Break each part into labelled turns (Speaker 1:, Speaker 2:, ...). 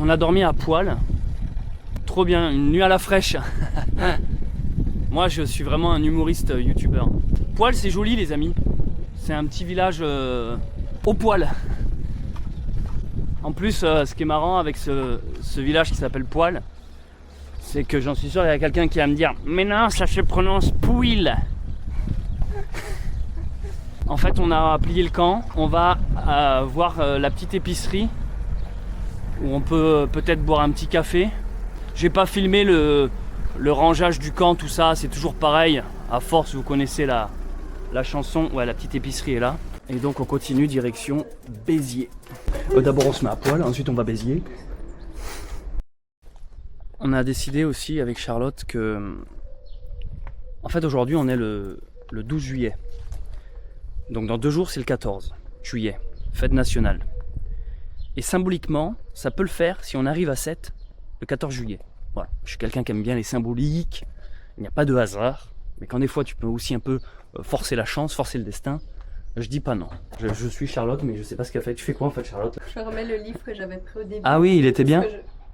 Speaker 1: On a dormi à Poil. Trop bien, une nuit à la fraîche. Moi je suis vraiment un humoriste youtubeur. Poil c'est joli les amis. C'est un petit village au poil. En plus ce qui est marrant avec ce village qui s'appelle Poil, c'est que j'en suis sûr il y a quelqu'un qui va me dire mais non ça se prononce Pouil. En fait on a plié le camp, on va voir la petite épicerie où on peut peut-être boire un petit café. J'ai pas filmé le rangeage du camp, tout ça, c'est toujours pareil. À force, vous connaissez la chanson. Ouais, la petite épicerie est là. Et donc on continue direction Béziers. D'abord on se met à Poil, ensuite on va Béziers. On a décidé aussi avec Charlotte que... En fait aujourd'hui on est le 12 juillet. Donc dans 2 jours c'est le 14 juillet, fête nationale. Et symboliquement, ça peut le faire si on arrive à 7 le 14 juillet. Voilà. Je suis quelqu'un qui aime bien les symboliques, il n'y a pas de hasard, mais quand des fois tu peux aussi un peu forcer la chance, forcer le destin, je dis pas non. Je suis Charlotte, mais je sais pas ce qu'elle fait. Tu fais quoi en fait Charlotte?
Speaker 2: Je remets le livre que j'avais pris au début.
Speaker 1: Ah oui, il était bien?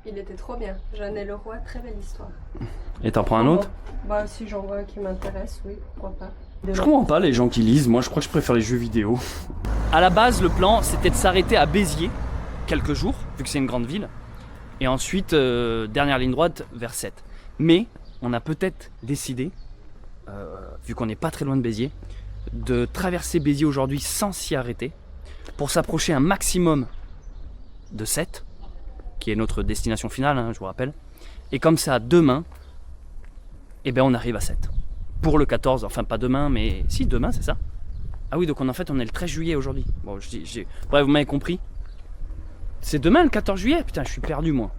Speaker 2: Il était trop bien. Jeanne et le roi, très belle histoire.
Speaker 1: Et t'en prends un autre?
Speaker 2: Bah si j'en vois un qui m'intéresse, oui, pourquoi pas.
Speaker 1: Je comprends pas les gens qui lisent, moi je crois que je préfère les jeux vidéo. À la base, le plan c'était de s'arrêter à Béziers quelques jours, vu que c'est une grande ville. Et ensuite, dernière ligne droite vers 7. Mais on a peut-être décidé, vu qu'on n'est pas très loin de Béziers, de traverser Béziers aujourd'hui sans s'y arrêter, pour s'approcher un maximum de 7, qui est notre destination finale, hein, je vous rappelle. Et comme ça, demain, eh ben on arrive à 7. Pour le 14, enfin pas demain, mais si, demain c'est ça. Ah oui, donc en fait on est le 13 juillet aujourd'hui. Bon, bref, vous m'avez compris. C'est demain le 14 juillet? Putain, je suis perdu moi.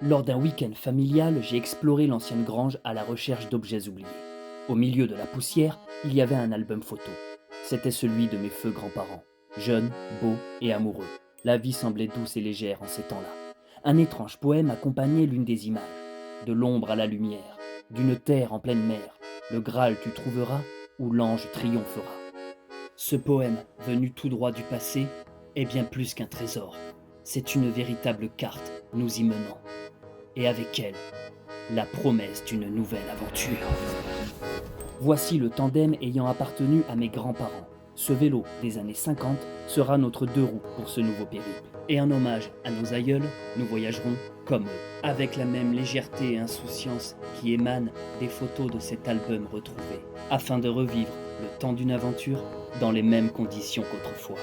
Speaker 1: Lors d'un week-end familial, j'ai exploré l'ancienne grange à la recherche d'objets oubliés. Au milieu de la poussière, il y avait un album photo. C'était celui de mes feux grands-parents. Jeunes, beaux et amoureux. La vie semblait douce et légère en ces temps-là. Un étrange poème accompagnait l'une des images. De l'ombre à la lumière, d'une terre en pleine mer, le Graal tu trouveras, où l'ange triomphera. Ce poème, venu tout droit du passé, est bien plus qu'un trésor. C'est une véritable carte nous y menant. Et avec elle, la promesse d'une nouvelle aventure. Voici le tandem ayant appartenu à mes grands-parents. Ce vélo des années 50 sera notre 2 roues pour ce nouveau périple. Et en hommage à nos aïeuls, nous voyagerons comme eux, avec la même légèreté et insouciance qui émanent des photos de cet album retrouvé, afin de revivre le temps d'une aventure dans les mêmes conditions qu'autrefois.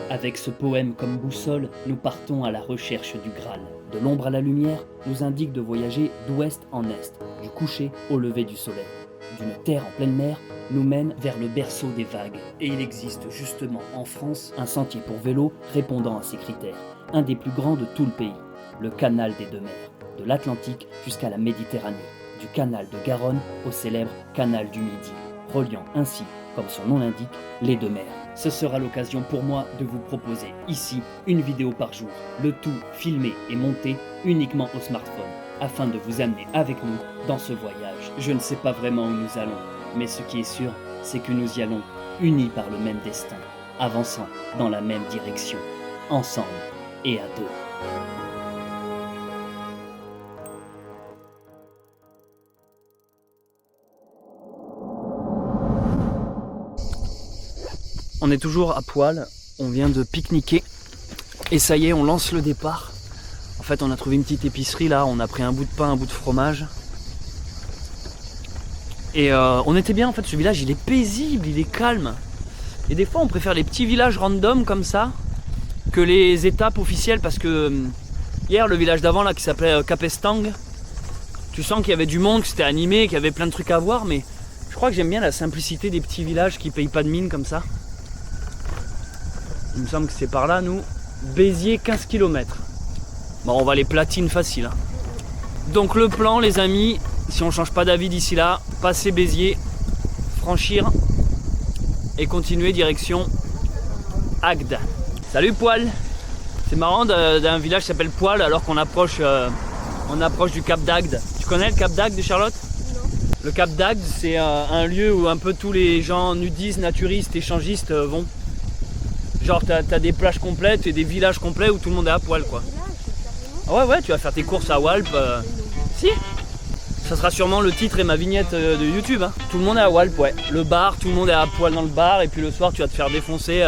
Speaker 1: Avec ce poème comme boussole, nous partons à la recherche du Graal. De l'ombre à la lumière nous indique de voyager d'ouest en est, du coucher au lever du soleil. D'une terre en pleine mer nous mène vers le berceau des vagues. Et il existe justement en France un sentier pour vélo répondant à ces critères. Un des plus grands de tout le pays, le canal des deux mers, de l'Atlantique jusqu'à la Méditerranée, du canal de Garonne au célèbre canal du Midi, reliant ainsi, comme son nom l'indique, les deux mers. Ce sera l'occasion pour moi de vous proposer ici une vidéo par jour, le tout filmé et monté uniquement au smartphone, afin de vous amener avec nous dans ce voyage. Je ne sais pas vraiment où nous allons, mais ce qui est sûr, c'est que nous y allons unis par le même destin, avançant dans la même direction, ensemble et à deux. On est toujours à Poil, on vient de pique-niquer et ça y est, on lance le départ. En fait, on a trouvé une petite épicerie là, on a pris un bout de pain, un bout de fromage. Et on était bien en fait, ce village il est paisible, il est calme. Et des fois on préfère les petits villages random comme ça que les étapes officielles parce que hier le village d'avant là qui s'appelait Capestang, tu sens qu'il y avait du monde, que c'était animé, qu'il y avait plein de trucs à voir, mais je crois que j'aime bien la simplicité des petits villages qui payent pas de mine comme ça. Il me semble que c'est par là, nous. Béziers, 15 km. Bon, on va les platines facile. Hein. Donc le plan, les amis, si on change pas d'avis d'ici là, passer Béziers, franchir et continuer direction Agde. Salut Poil. C'est marrant d'un village qui s'appelle Poil alors qu'on approche, du Cap d'Agde. Tu connais le Cap d'Agde, Charlotte? Non. Le Cap d'Agde, c'est un lieu où un peu tous les gens nudistes, naturistes, échangistes vont. Genre t'as des plages complètes et des villages complets où tout le monde est à poil quoi. Ah ouais, tu vas faire tes courses à Walp. Si. Ça sera sûrement le titre et ma vignette de YouTube. Hein. Tout le monde est à Walp, ouais. Le bar, tout le monde est à poil dans le bar et puis le soir tu vas te faire défoncer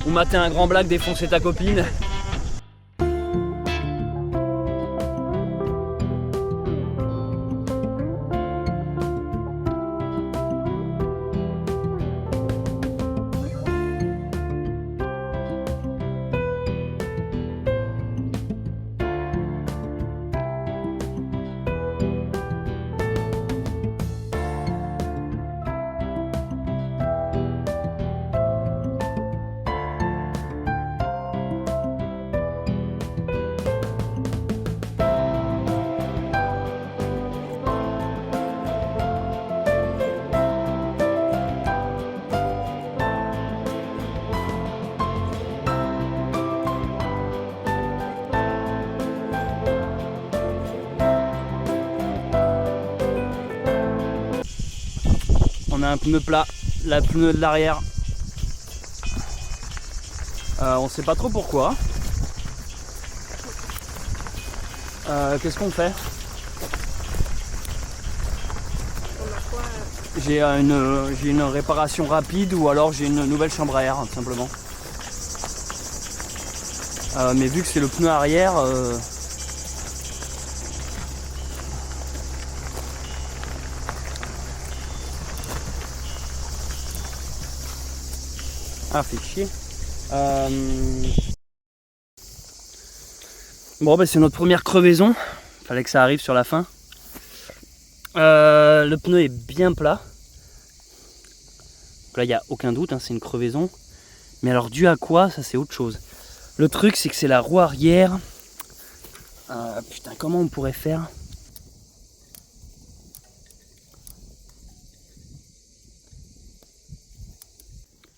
Speaker 1: ou mater un grand blague, défoncer ta copine. On a un pneu plat, la pneu de l'arrière. On sait pas trop pourquoi. Qu'est-ce qu'on fait? J'ai une réparation rapide ou alors j'ai une nouvelle chambre à air, tout simplement. Mais vu que c'est le pneu arrière, ah, fait chier. Bon, bah, c'est notre première crevaison. Fallait que ça arrive sur la fin. Le pneu est bien plat. Donc là, il n'y a aucun doute, hein, c'est une crevaison. Mais alors, dû à quoi? Ça, c'est autre chose. Le truc, c'est que c'est la roue arrière. Putain, comment on pourrait faire?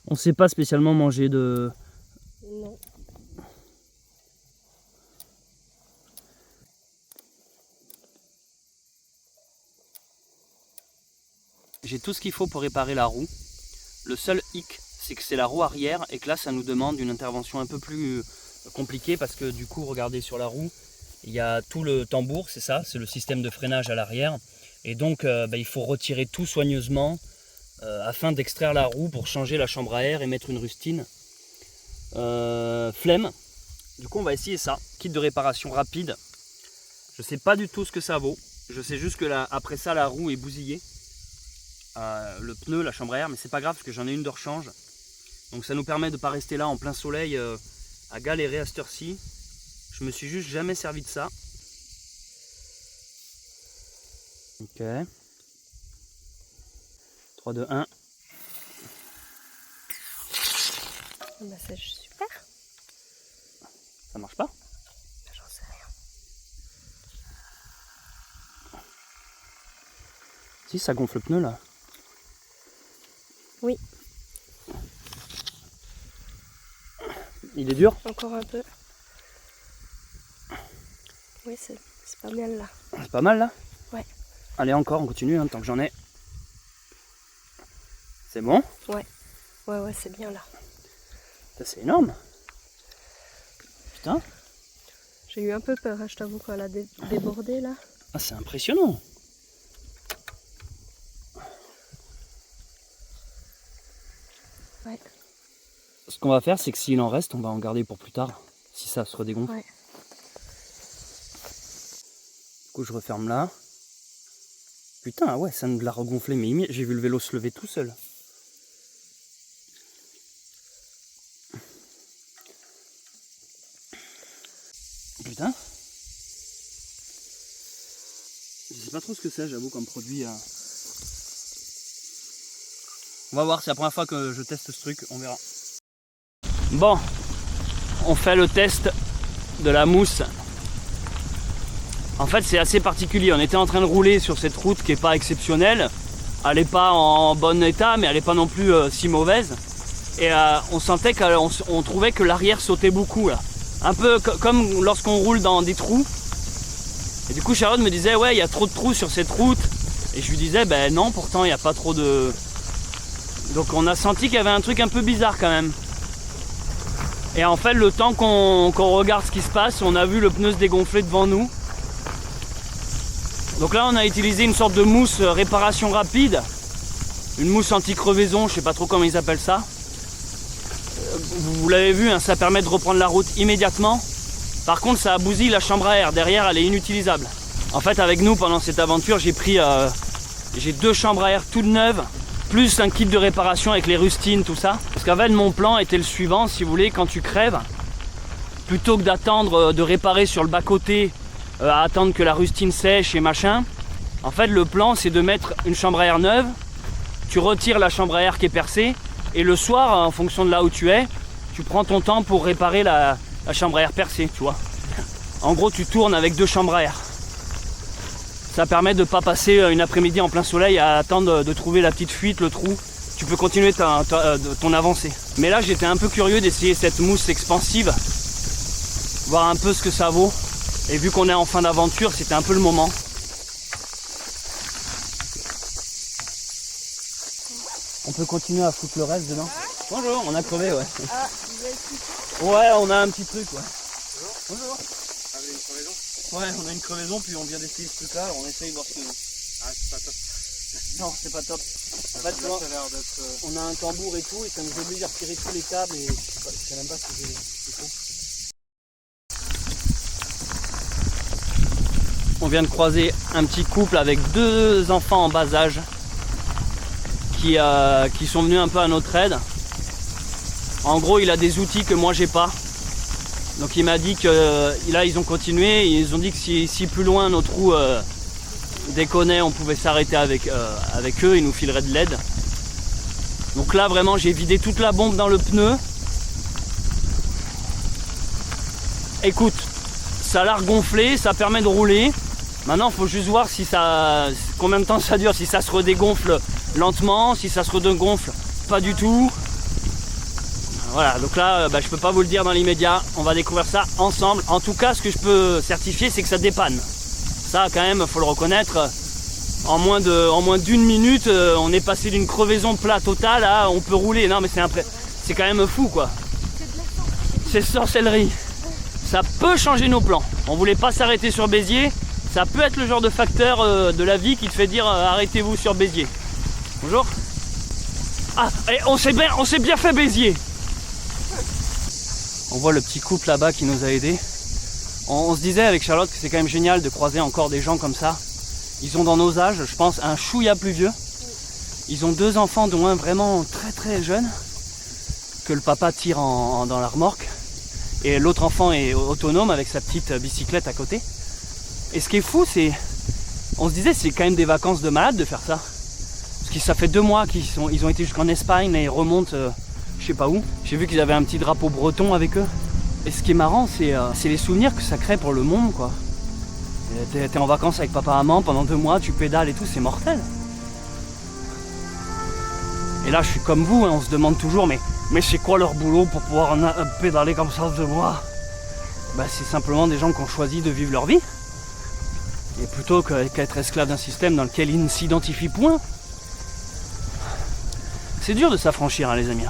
Speaker 1: On sait pas spécialement manger de...
Speaker 2: Non.
Speaker 1: J'ai tout ce qu'il faut pour réparer la roue. Le seul hic, c'est que c'est la roue arrière et que là, ça nous demande une intervention un peu plus compliquée parce que du coup, regardez sur la roue, il y a tout le tambour, c'est ça, c'est le système de freinage à l'arrière. Et donc, il faut retirer tout soigneusement afin d'extraire la roue pour changer la chambre à air et mettre une rustine. Flemme. Du coup, on va essayer ça. Kit de réparation rapide. Je sais pas du tout ce que ça vaut. Je sais juste que après ça, la roue est bousillée. Le pneu, la chambre à air, mais c'est pas grave parce que j'en ai une de rechange. Donc ça nous permet de ne pas rester là en plein soleil à galérer à cette heure-ci. Je me suis juste jamais servi de ça. Ok. 3, 2, 1.
Speaker 2: Bah c'est super.
Speaker 1: Ça marche pas?
Speaker 2: J'en sais rien.
Speaker 1: Si, ça gonfle le pneu là.
Speaker 2: Oui.
Speaker 1: Il est dur?
Speaker 2: Encore un peu. Oui, c'est pas mal là.
Speaker 1: C'est pas mal là?
Speaker 2: Ouais.
Speaker 1: Allez, encore, on continue hein, tant que j'en ai. C'est bon?
Speaker 2: Ouais. Ouais, c'est bien là.
Speaker 1: C'est énorme. Putain.
Speaker 2: J'ai eu un peu peur, hein, je t'avoue, quand elle a débordé là.
Speaker 1: Ah, c'est impressionnant.
Speaker 2: Ouais.
Speaker 1: Ce qu'on va faire, c'est que s'il en reste, on va en garder pour plus tard. Si ça se redégonfle.
Speaker 2: Ouais.
Speaker 1: Du coup, je referme là. Putain, ouais, ça nous l'a regonflé, mais j'ai vu le vélo se lever tout seul. Putain. Je sais pas trop ce que c'est, j'avoue, comme produit. On va voir, c'est la première fois que je teste ce truc, on verra. Bon, on fait le test de la mousse. En fait, c'est assez particulier. On était en train de rouler sur cette route qui n'est pas exceptionnelle. Elle n'est pas en bon état, mais elle n'est pas non plus si mauvaise. Et on sentait qu'on trouvait que l'arrière sautait beaucoup là. Un peu comme lorsqu'on roule dans des trous. Et du coup, Charlotte me disait, ouais, il y a trop de trous sur cette route. Et je lui disais, ben non, pourtant, il n'y a pas trop de... Donc on a senti qu'il y avait un truc un peu bizarre quand même. Et en fait, le temps qu'on regarde ce qui se passe, on a vu le pneu se dégonfler devant nous. Donc là, on a utilisé une sorte de mousse réparation rapide. Une mousse anti-crevaison, je sais pas trop comment ils appellent ça. Vous l'avez vu, hein, ça permet de reprendre la route immédiatement. Par contre, ça bousille la chambre à air. Derrière, elle est inutilisable. En fait, avec nous, pendant cette aventure, j'ai 2 chambres à air toutes neuves, plus un kit de réparation avec les rustines, tout ça. Parce qu'en fait, mon plan était le suivant, si vous voulez, quand tu crèves, plutôt que d'attendre de réparer sur le bas-côté, à attendre que la rustine sèche et machin, en fait, le plan, c'est de mettre une chambre à air neuve, tu retires la chambre à air qui est percée, et le soir, en fonction de là où tu es, tu prends ton temps pour réparer la chambre à air percée, tu vois. En gros, tu tournes avec 2 chambres à air. Ça permet de ne pas passer une après-midi en plein soleil à attendre de trouver la petite fuite, le trou. Tu peux continuer ton avancée. Mais là, j'étais un peu curieux d'essayer cette mousse expansive, voir un peu ce que ça vaut. Et vu qu'on est en fin d'aventure, c'était un peu le moment. On peut continuer à foutre le reste dedans. Bonjour, on a crevé, ouais.
Speaker 2: Ah, vous avez tout.
Speaker 1: Ouais, on a un petit truc, ouais.
Speaker 3: Bonjour. Ah, vous avez une crevaison?
Speaker 1: Ouais, on a une crevaison, puis on vient d'essayer ce truc-là, on essaye de voir ce que...
Speaker 3: Ah, c'est pas top.
Speaker 1: Non, c'est pas top. En fait,
Speaker 3: Là, ça a l'air d'être...
Speaker 1: on a un tambour et tout, et ça nous oblige à retirer tous les câbles, et je sais même pas ce que c'est faux. On vient de croiser un petit couple avec 2 enfants en bas âge qui sont venus un peu à notre aide. En gros, il a des outils que moi j'ai pas. Donc il m'a dit que là ils ont continué, ils ont dit que si plus loin notre roue déconnait, on pouvait s'arrêter avec eux, ils nous fileraient de l'aide. Donc là vraiment j'ai vidé toute la bombe dans le pneu. Écoute, ça l'a regonflé, ça permet de rouler. Maintenant il faut juste voir si combien de temps ça dure, si ça se redégonfle lentement, si ça se redégonfle pas du tout. Voilà, donc là, je peux pas vous le dire dans l'immédiat, on va découvrir ça ensemble. En tout cas, ce que je peux certifier, c'est que ça dépanne. Ça, quand même, faut le reconnaître. En moins d'une minute, on est passé d'une crevaison plat totale à on peut rouler. Non, mais c'est quand même fou, quoi. C'est sorcellerie. Ça peut changer nos plans. On voulait pas s'arrêter sur Béziers. Ça peut être le genre de facteur de la vie qui te fait dire arrêtez-vous sur Béziers. Bonjour. Ah, et on s'est bien fait Béziers. On voit le petit couple là-bas qui nous a aidés. On se disait avec Charlotte que c'est quand même génial de croiser encore des gens comme ça. Ils ont dans nos âges, je pense, un chouïa plus vieux. Ils ont 2 enfants, dont un vraiment très très jeune, que le papa tire dans la remorque. Et l'autre enfant est autonome avec sa petite bicyclette à côté. Et ce qui est fou, on se disait c'est quand même des vacances de malade de faire ça. Parce que ça fait 2 mois qu'ils ont été jusqu'en Espagne et ils remontent... je sais pas où. J'ai vu qu'ils avaient un petit drapeau breton avec eux. Et ce qui est marrant, c'est les souvenirs que ça crée pour le monde, quoi. T'es en vacances avec papa et maman pendant 2 mois, tu pédales et tout, c'est mortel. Et là, je suis comme vous, hein, on se demande toujours, mais c'est quoi leur boulot pour pouvoir pédaler comme ça 2 mois? C'est simplement des gens qui ont choisi de vivre leur vie. Et plutôt qu'être esclave d'un système dans lequel ils ne s'identifient point. C'est dur de s'affranchir, hein, les amis.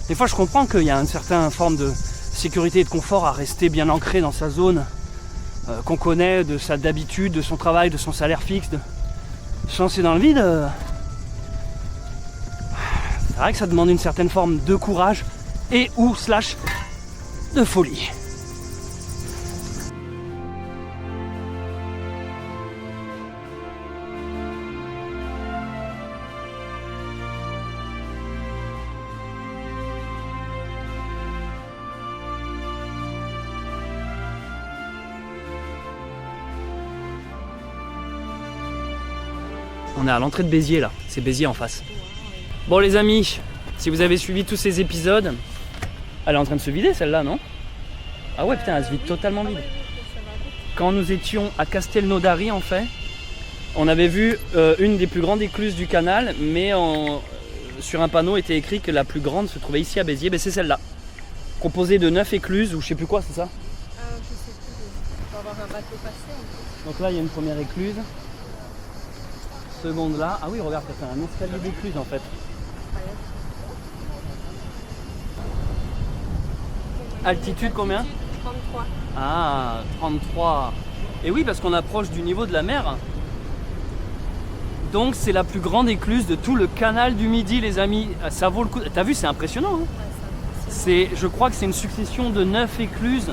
Speaker 1: Des fois, je comprends qu'il y a une certaine forme de sécurité et de confort à rester bien ancré dans sa zone qu'on connaît, de sa d'habitude, de son travail, de son salaire fixe. Se lancer dans le vide, c'est vrai que ça demande une certaine forme de courage et ou / de folie. On est à l'entrée de Béziers là, c'est Béziers en face. Bon les amis, si vous avez suivi tous ces épisodes, elle est en train de se vider celle-là, non? Ah ouais putain, elle se vide totalement vide. Quand nous étions à Castelnaudary en fait, on avait vu une des plus grandes écluses du canal, mais sur un panneau était écrit que la plus grande se trouvait ici à Béziers, c'est celle-là. Composée de 9 écluses ou je sais plus quoi, c'est ça?
Speaker 2: Je sais plus, il faut avoir un bateau passé en fait.
Speaker 1: Donc là il y a une première écluse. Seconde là, ah oui regarde, ça fait un escalier d'écluse en fait. Altitude combien?
Speaker 2: 33.
Speaker 1: Ah, 33. Et oui, parce qu'on approche du niveau de la mer. Donc c'est la plus grande écluse de tout le canal du Midi, les amis. Ça vaut le coup. T'as vu, c'est impressionnant. Hein, je crois que c'est une succession de 9 écluses.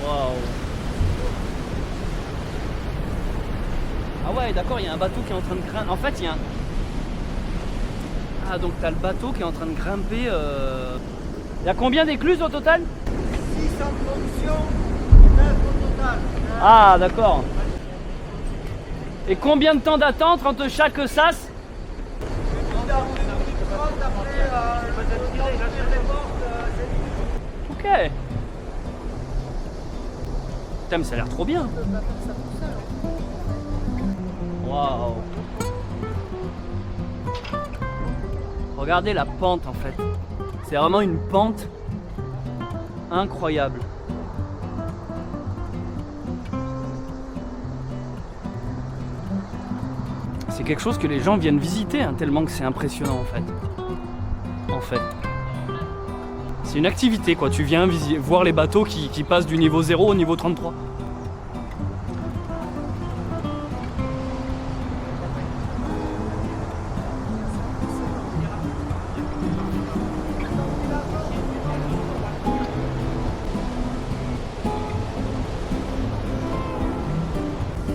Speaker 1: Waouh. Ah ouais, d'accord, il y a un bateau qui est en train de grimper. En fait, il y a un... Ah, donc t'as le bateau qui est en train de grimper. Il y a combien d'écluses au total?
Speaker 3: 6 en fonction, 9 au total.
Speaker 1: Ah, d'accord. Et combien de temps d'attente entre chaque sas? Ok. Putain, mais ça a l'air trop bien. Waouh. Regardez la pente en fait. C'est vraiment une pente incroyable. C'est quelque chose que les gens viennent visiter, hein, tellement que c'est impressionnant en fait. C'est une activité quoi, tu viens voir les bateaux qui passent du niveau 0 au niveau 33.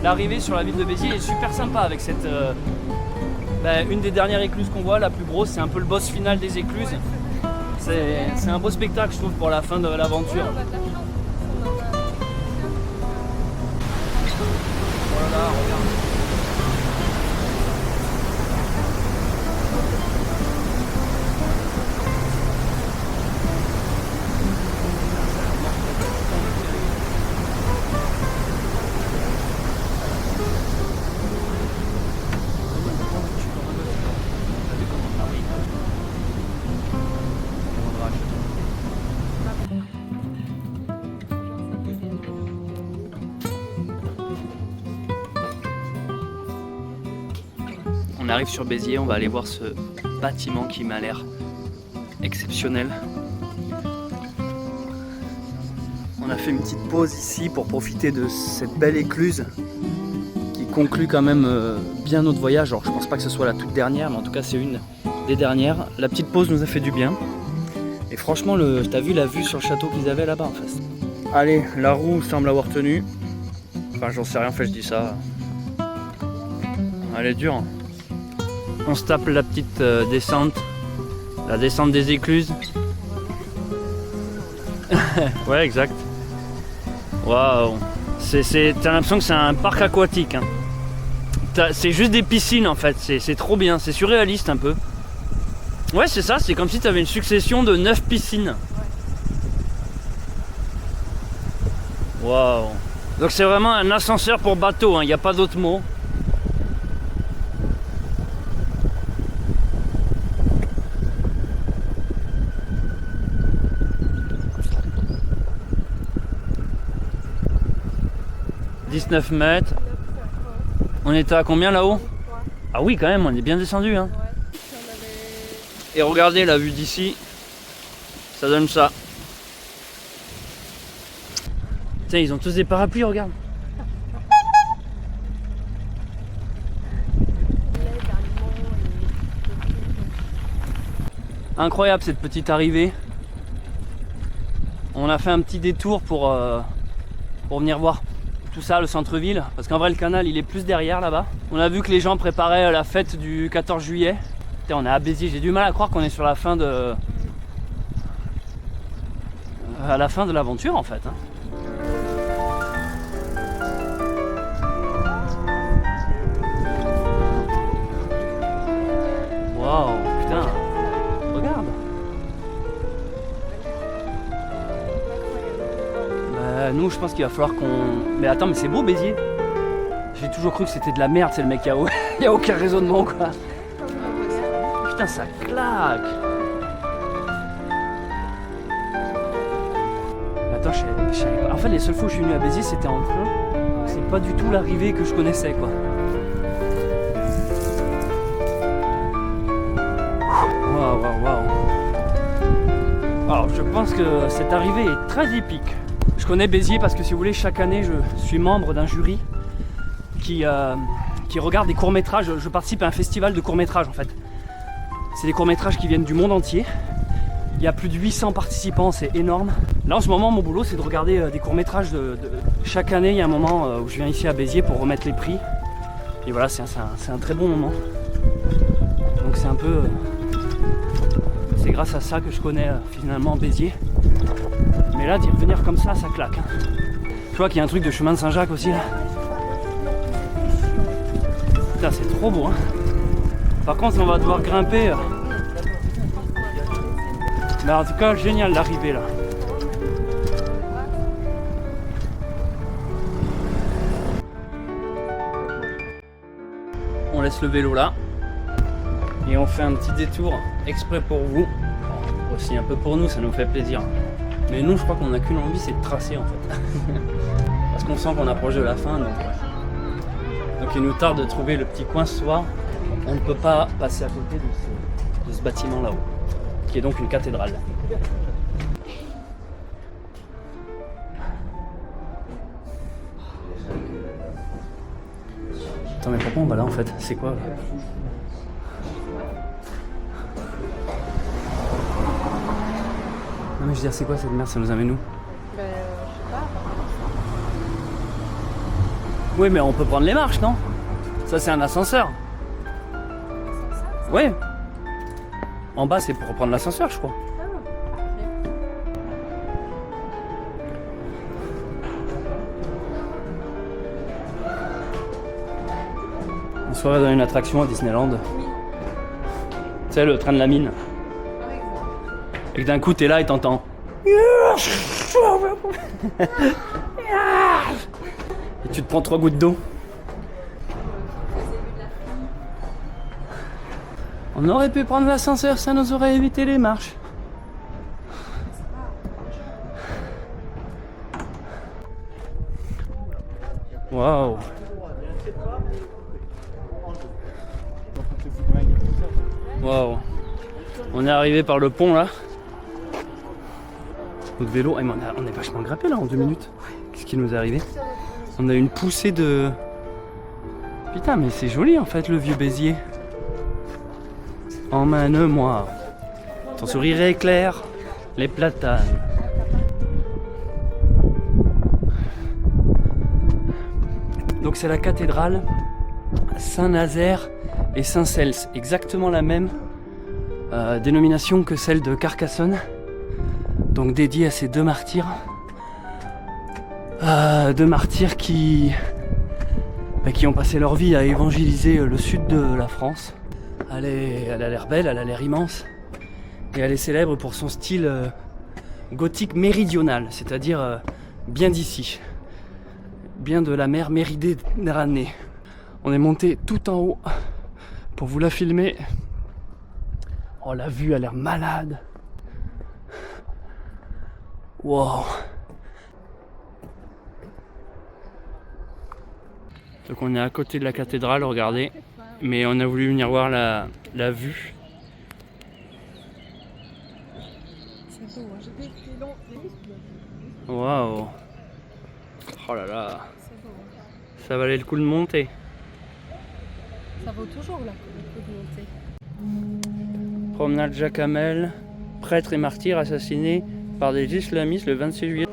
Speaker 1: L'arrivée sur la ville de Béziers est super sympa avec cette... une des dernières écluses qu'on voit, la plus grosse, c'est un peu le boss final des écluses. C'est un beau spectacle je trouve pour la fin de l'aventure. Voilà, regarde. On arrive sur Béziers, on va aller voir ce bâtiment qui m'a l'air exceptionnel. On a fait une petite pause ici pour profiter de cette belle écluse qui conclut quand même bien notre voyage. Alors je pense pas que ce soit la toute dernière, mais en tout cas c'est une des dernières. La petite pause nous a fait du bien. Et franchement, t'as vu la vue sur le château qu'ils avaient là-bas en face. Allez, la roue semble avoir tenu. Enfin j'en sais rien, en fait je dis ça. Elle est dure. On se tape la petite descente, la descente des écluses. Ouais, exact. Waouh. T'as l'impression que c'est un parc aquatique. Hein. C'est juste des piscines en fait, c'est trop bien, c'est surréaliste un peu. Ouais, c'est ça, c'est comme si tu avais une succession de 9 piscines. Waouh. Donc c'est vraiment un ascenseur pour bateau, il n'y a pas d'autre mot. « 19 mètres. On était à combien là-haut? Ah oui, quand même, on est bien descendu. Hein. Et regardez la vue d'ici. Ça donne ça. Tiens, ils ont tous des parapluies, regarde. Incroyable cette petite arrivée. On a fait un petit détour pour venir voir tout ça, le centre-ville, parce qu'en vrai le canal il est plus derrière là-bas. On a vu que les gens préparaient la fête du 14 juillet. Putain, on est à Béziers, j'ai du mal à croire qu'on est sur la fin de... à la fin de l'aventure en fait. Hein. Waouh, putain, regarde. Nous je pense qu'il va falloir qu'on... Mais attends, mais c'est beau Béziers. J'ai toujours cru que c'était de la merde, c'est le mec, il y a aucun raisonnement quoi. Putain, ça claque. Attends, je savais pas. En fait, les seules fois où je suis venu à Béziers, c'était en train. C'est pas du tout l'arrivée que je connaissais quoi. Waouh, waouh, waouh. Alors je pense que cette arrivée est très épique. Je connais Béziers parce que si vous voulez, chaque année je suis membre d'un jury qui regarde des courts-métrages. Je participe à un festival de courts-métrages en fait. C'est des courts-métrages qui viennent du monde entier. Il y a plus de 800 participants, c'est énorme. Là en ce moment mon boulot c'est de regarder des courts-métrages chaque année. Il y a un moment où je viens ici à Béziers pour remettre les prix. Et voilà, c'est un très bon moment. Donc c'est un peu... c'est grâce à ça que je connais finalement Béziers. Mais là d'y revenir comme ça claque. Je vois qu'il y a un truc de chemin de Saint-Jacques aussi là. Putain, c'est trop beau hein. Par contre on va devoir grimper. Mais en tout cas génial l'arrivée là. On laisse le vélo là. Et on fait un petit détour exprès pour vous. Bon, aussi un peu pour nous, ça nous fait plaisir. Mais nous je crois qu'on n'a qu'une envie, c'est de tracer en fait. Parce qu'on sent qu'on approche de la fin. Donc il nous tarde de trouver le petit coin ce soir. On ne peut pas passer à côté de ce bâtiment là-haut, qui est donc une cathédrale. Attends mais pourquoi on va là en fait? C'est quoi là? Non mais je veux dire c'est quoi cette merde? Ça nous amène où?
Speaker 2: Ben, je sais pas.
Speaker 1: Oui mais on peut prendre les marches non? Ça c'est un ascenseur. Ouais. En bas c'est pour prendre l'ascenseur je crois. Une soirée dans une attraction à Disneyland. Tu sais le train de la mine. Et que d'un coup t'es là et t'entends. Et tu te prends 3 gouttes d'eau. On aurait pu prendre l'ascenseur, ça nous aurait évité les marches. Waouh. Waouh. On est arrivé par le pont là. Notre vélo, on est vachement grimpé là en 2 minutes. Qu'est-ce qui nous est arrivé? On a une poussée de... Putain mais c'est joli en fait le vieux Béziers. Emmène-moi. Ton sourire éclaire les platanes. Donc c'est la cathédrale Saint-Nazaire et Saint-Cels. Exactement la même dénomination que celle de Carcassonne. Donc dédiée à ces deux martyrs. Deux martyrs qui ont passé leur vie à évangéliser le sud de la France. Elle a l'air belle, elle a l'air immense. Et elle est célèbre pour son style gothique méridional, c'est-à-dire bien d'ici. Bien de la mer Méditerranée. On est monté tout en haut pour vous la filmer. Oh la vue a l'air malade. Wow. Donc on est à côté de la cathédrale, regardez. Mais on a voulu venir voir la vue.
Speaker 2: C'est beau, j'ai vu que long.
Speaker 1: Waouh. Oh là là.
Speaker 2: C'est beau.
Speaker 1: Ça valait le coup de monter.
Speaker 2: Ça vaut toujours le coup de monter.
Speaker 1: Promenade Jacques Hamel, prêtre et martyr assassiné par des islamistes le 26 juillet.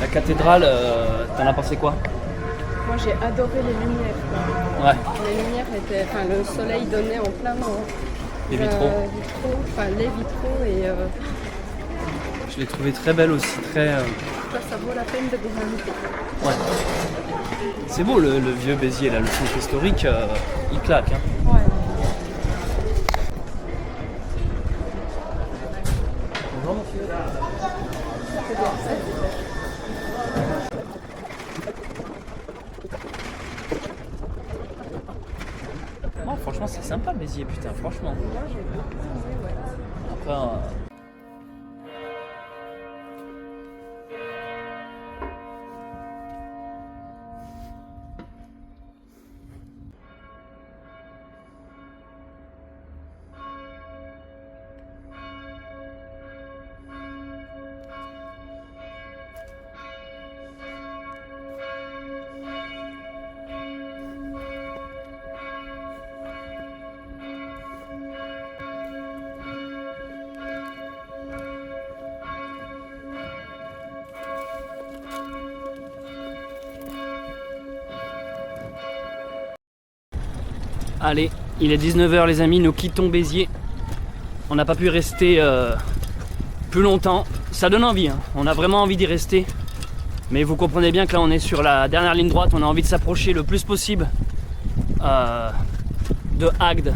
Speaker 1: La cathédrale, t'en as pensé quoi?
Speaker 2: Moi j'ai adoré les lumières.
Speaker 1: Ouais.
Speaker 2: Les lumières étaient. Enfin, le soleil donnait en plein dans
Speaker 1: Les vitraux.
Speaker 2: Les vitraux et
Speaker 1: Je l'ai trouvé très belle aussi, très.
Speaker 2: ça vaut la peine de grimper.
Speaker 1: Ouais. C'est beau le vieux Béziers là, le centre historique, il claque. Hein.
Speaker 2: Ouais.
Speaker 1: Bonjour monsieur. Oh, franchement c'est sympa Béziers, putain, franchement. Après, allez, il est 19h les amis, nous quittons Béziers. On n'a pas pu rester plus longtemps. Ça donne envie, hein. On a vraiment envie d'y rester. Mais vous comprenez bien que là on est sur la dernière ligne droite, on a envie de s'approcher le plus possible de Agde.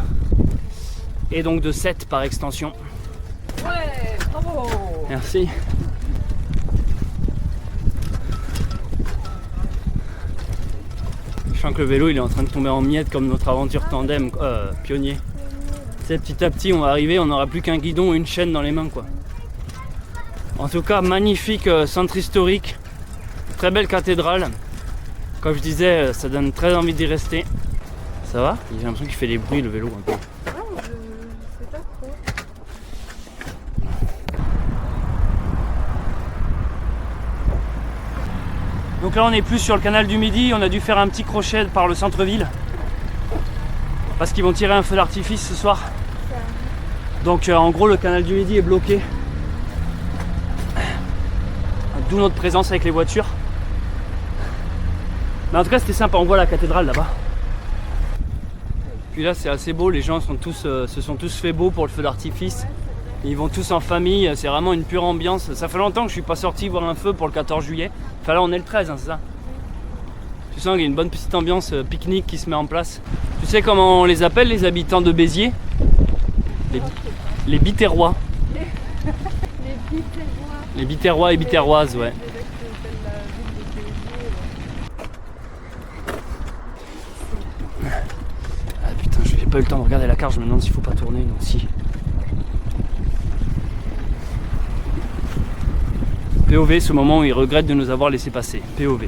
Speaker 1: Et donc de Sète par extension.
Speaker 2: Ouais, bravo.
Speaker 1: Merci. Je sens que le vélo il est en train de tomber en miettes comme notre aventure tandem pionnier. C'est petit à petit on va arriver, on n'aura plus qu'un guidon et une chaîne dans les mains quoi. En tout cas magnifique centre historique, très belle cathédrale. Comme je disais, ça donne très envie d'y rester. Ça va? J'ai l'impression qu'il fait des bruits le vélo un peu.
Speaker 2: Non, je sais pas trop.
Speaker 1: Donc là on n'est plus sur le canal du Midi, on a dû faire un petit crochet par le centre-ville. Parce qu'ils vont tirer un feu d'artifice ce soir. Donc en gros le canal du Midi est bloqué. D'où notre présence avec les voitures. Mais en tout cas c'était sympa, on voit la cathédrale là-bas. Puis là c'est assez beau, les gens sont tous, se sont tous fait beau pour le feu d'artifice. Ils vont tous en famille, c'est vraiment une pure ambiance. Ça fait longtemps que je suis pas sorti voir un feu pour le 14 juillet. Enfin là on est le 13, hein, c'est ça. Tu sens qu'il y a une bonne petite ambiance pique-nique qui se met en place. Tu sais comment on les appelle les habitants de Béziers? Les Biterrois. Les Biterrois et Biterroises, ouais. Ah putain, j'ai pas eu le temps de regarder la carte, je me demande s'il faut pas tourner, non, si. POV, ce moment où ils regrettent de nous avoir laissé passer. POV.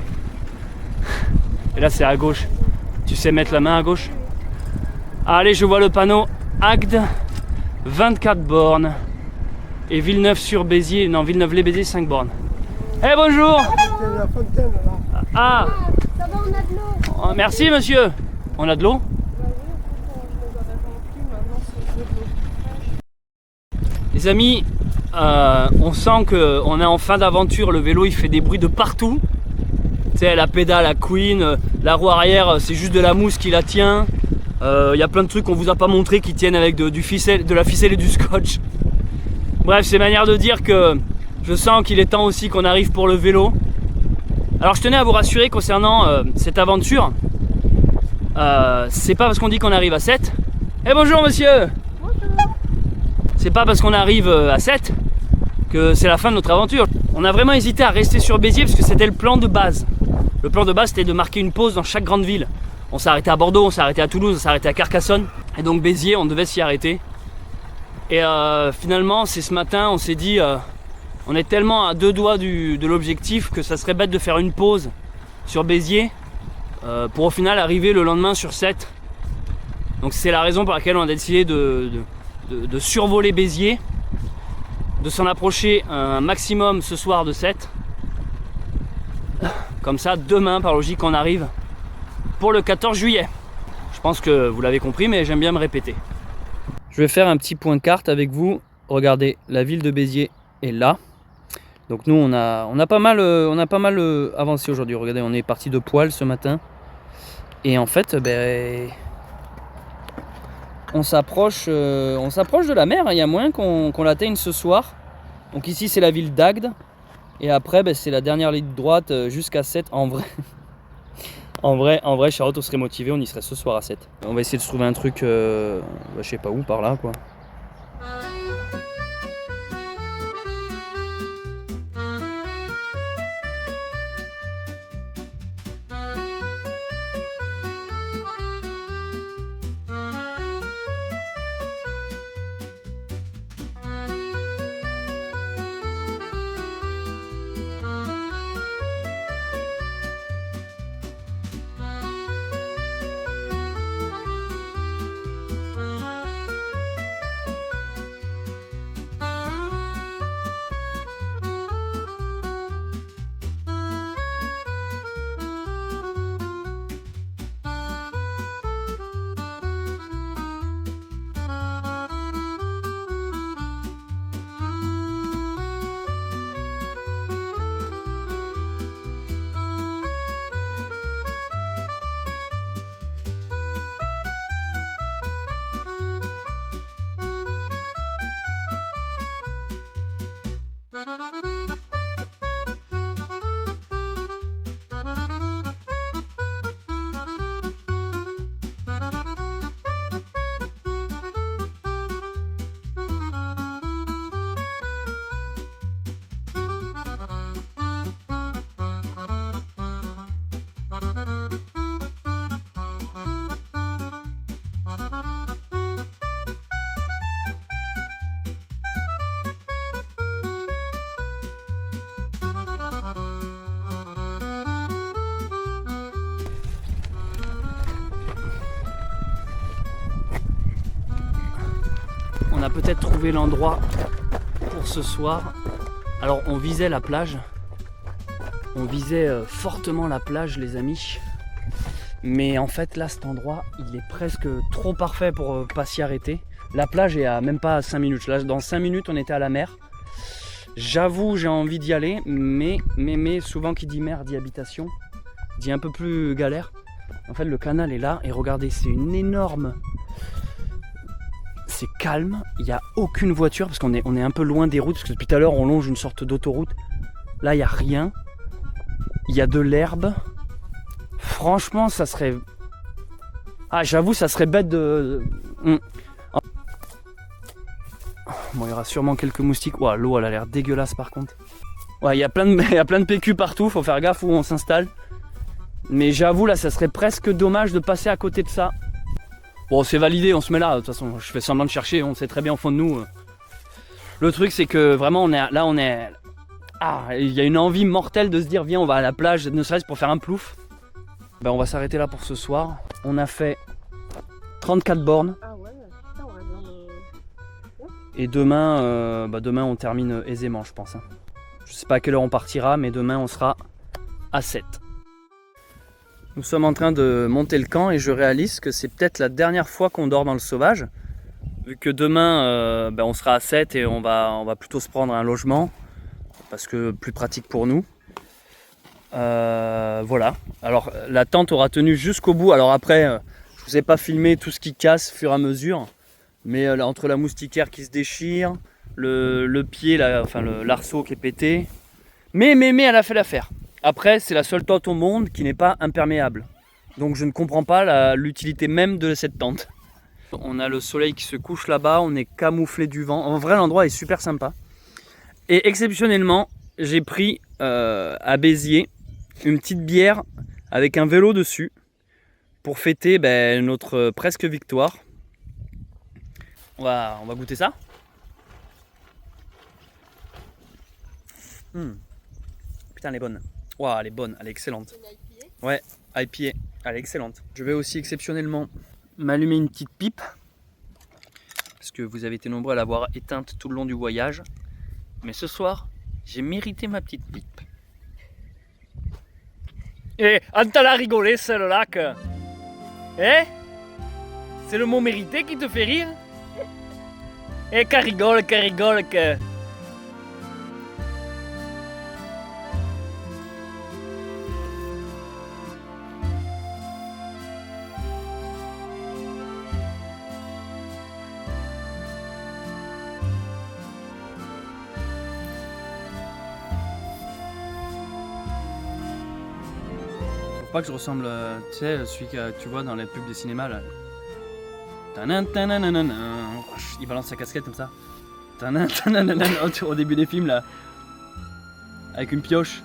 Speaker 1: Et là c'est à gauche. Tu sais mettre la main à gauche? Allez, je vois le panneau Agde, 24 bornes. Et Villeneuve-sur-Béziers, non, Villeneuve-les-Béziers, 5 bornes. Eh bonjour!
Speaker 3: C'est la fontaine là.
Speaker 1: Ah!
Speaker 2: Ça va, on a de l'eau.
Speaker 1: Oh, merci monsieur! On a de l'eau?
Speaker 2: Bah oui, on les avait remplis, maintenant c'est de l'eau fraîche.
Speaker 1: Les amis, on sent qu'on est en fin d'aventure, le vélo il fait des bruits de partout. Tu sais, la pédale, la queen, la roue arrière, c'est juste de la mousse qui la tient. Il y a plein de trucs qu'on vous a pas montré qui tiennent avec de la ficelle et du scotch. Bref, c'est manière de dire que je sens qu'il est temps aussi qu'on arrive pour le vélo. Alors je tenais à vous rassurer concernant cette aventure. C'est pas parce qu'on dit qu'on arrive à 7. Eh bonjour monsieur! C'est pas parce qu'on arrive à 7 que c'est la fin de notre aventure. On a vraiment hésité à rester sur Béziers parce que c'était le plan de base. Le plan de base c'était de marquer une pause dans chaque grande ville. On s'est arrêté à Bordeaux, on s'est arrêté à Toulouse, on s'est arrêté à Carcassonne. Et donc Béziers, on devait s'y arrêter. Et finalement, c'est ce matin, on s'est dit, on est tellement à 2 doigts de l'objectif que ça serait bête de faire une pause sur Béziers pour au final arriver le lendemain sur 7. Donc c'est la raison pour laquelle on a décidé de survoler Béziers, de s'en approcher un maximum ce soir de 7. Comme ça, demain, par logique, on arrive pour le 14 juillet. Je pense que vous l'avez compris, mais j'aime bien me répéter. Je vais faire un petit point de carte avec vous. Regardez, la ville de Béziers est là. Donc nous, on a pas mal avancé aujourd'hui. Regardez, on est parti de poil ce matin. Et en fait, on s'approche de la mer. Il y a moyen qu'on l'atteigne ce soir. Donc ici, c'est la ville d'Agde. Et après, c'est la dernière ligne droite jusqu'à 7. En vrai, Charlotte, on serait motivé, on y serait ce soir à 7. On va essayer de se trouver un truc, je sais pas où, par là, quoi. On a peut-être trouvé l'endroit pour ce soir. Alors on visait la plage. On visait fortement la plage, les amis. Mais en fait là, cet endroit, il est presque trop parfait pour pas s'y arrêter. La plage est à même pas 5 minutes. Là, dans 5 minutes, on était à la mer. J'avoue, j'ai envie d'y aller, mais souvent qui dit mer dit habitation, dit un peu plus galère. En fait, le canal est là et regardez, c'est une énorme... C'est calme, il n'y a aucune voiture parce qu'on est un peu loin des routes, parce que depuis tout à l'heure on longe une sorte d'autoroute. Là il n'y a rien, il y a de l'herbe. Franchement ça serait... Ah j'avoue ça serait bête de... Bon il y aura sûrement quelques moustiques. Ouah, l'eau elle a l'air dégueulasse par contre. Ouais il y a plein de PQ partout, faut faire gaffe où on s'installe. Mais j'avoue là ça serait presque dommage de passer à côté de ça. Bon c'est validé, on se met là, de toute façon je fais semblant de chercher, on sait très bien au fond de nous. Le truc c'est que vraiment on est... Ah, il y a une envie mortelle de se dire viens on va à la plage, ne serait-ce pour faire un plouf. Ben on va s'arrêter là pour ce soir. On a fait 34 bornes.
Speaker 2: Ah ouais, putain, on va dans le...
Speaker 1: Et demain, demain on termine aisément, je pense. Hein. Je sais pas à quelle heure on partira, mais demain on sera à 7. Nous sommes en train de monter le camp et je réalise que c'est peut-être la dernière fois qu'on dort dans le sauvage. Vu que demain on sera à 7 et on va plutôt se prendre un logement. Parce que plus pratique pour nous. Voilà. Alors la tente aura tenu jusqu'au bout. Alors après, je vous ai pas filmé tout ce qui casse au fur et à mesure. Mais entre la moustiquaire qui se déchire, le pied, l'arceau qui est pété. Mais elle a fait l'affaire. Après, c'est la seule tente au monde qui n'est pas imperméable. Donc je ne comprends pas l'utilité même de cette tente. On a le soleil qui se couche là-bas, on est camouflé du vent. En vrai, l'endroit est super sympa. Et exceptionnellement, j'ai pris à Béziers une petite bière avec un vélo dessus pour fêter notre presque victoire. On va goûter ça. Putain, elle est bonne. Waouh, elle est bonne, elle est excellente. Ouais, IPA, elle est excellente. Je vais aussi exceptionnellement m'allumer une petite pipe parce que vous avez été nombreux à l'avoir éteinte tout le long du voyage. Mais ce soir, j'ai mérité ma petite pipe. Et on t'a la rigolé celle-là que... Eh? C'est le mot mérité qui te fait rire? Eh, qu'elle rigole que... Pas que je ressemble, tu sais, celui que tu vois dans les pubs de cinéma là. Il balance sa casquette comme ça. Au début des films là. Avec une pioche.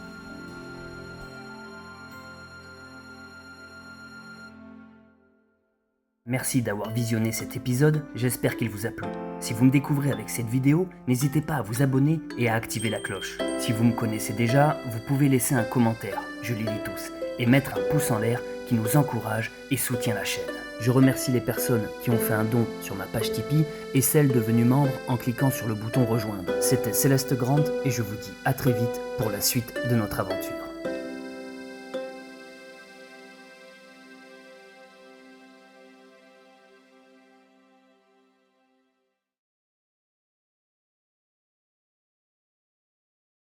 Speaker 4: Merci d'avoir visionné cet épisode, j'espère qu'il vous a plu. Si vous me découvrez avec cette vidéo, n'hésitez pas à vous abonner et à activer la cloche. Si vous me connaissez déjà, vous pouvez laisser un commentaire, je les lis tous, et mettre un pouce en l'air qui nous encourage et soutient la chaîne. Je remercie les personnes qui ont fait un don sur ma page Tipeee et celles devenues membres en cliquant sur le bouton rejoindre. C'était Céleste Grande et je vous dis à très vite pour la suite de notre aventure.